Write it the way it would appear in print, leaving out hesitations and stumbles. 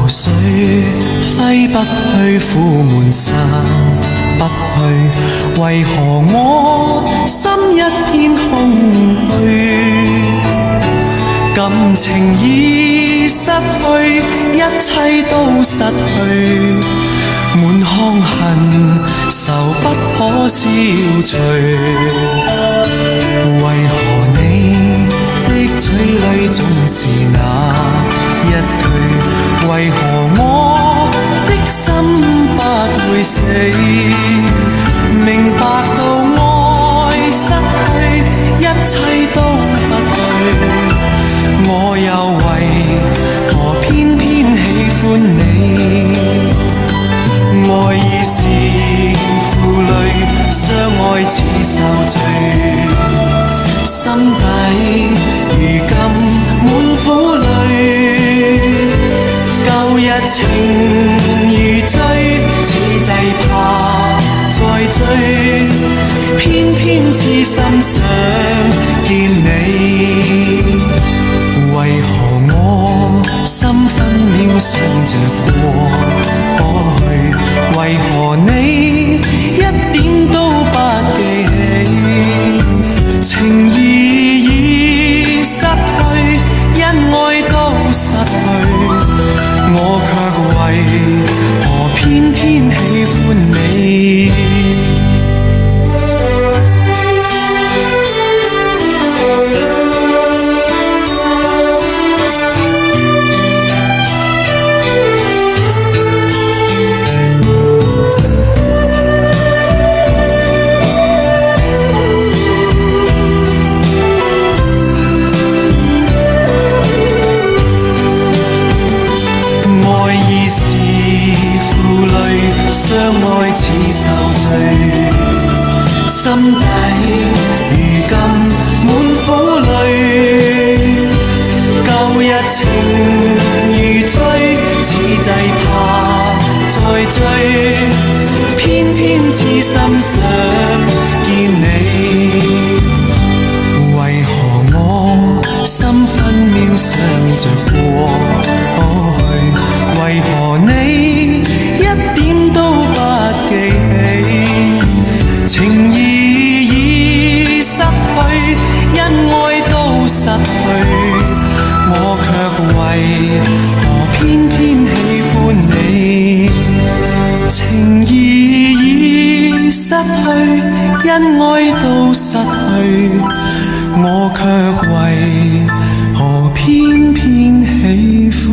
水揮不去，苦悶散不去，為何我心一片空虛？感情已失去，一切都失去，滿腔恨愁不可消除。為何你的嘴裡總是那一句？為何我的心不會死？明白到愛失去，一切都不對，我又為何偏偏喜歡你？愛已是負累，相愛似受罪，心底如今滿苦淚。舊日情如醉，此際怕再追，偏偏痴心想見你。為何我心分秒想着過去？為何你一點都不記起？情義已失去，因愛都失去，我卻為何偏偏喜歡你？相愛似受罪，心底如今滿苦淚。舊日情如醉，此際怕再追，偏偏痴心想見你。為何我心分秒想着過去？為何你一點都不記起？情義已失去，因愛都失去，我卻為何偏偏喜歡你？情義已失去，因愛都失去，我卻為何偏偏喜歡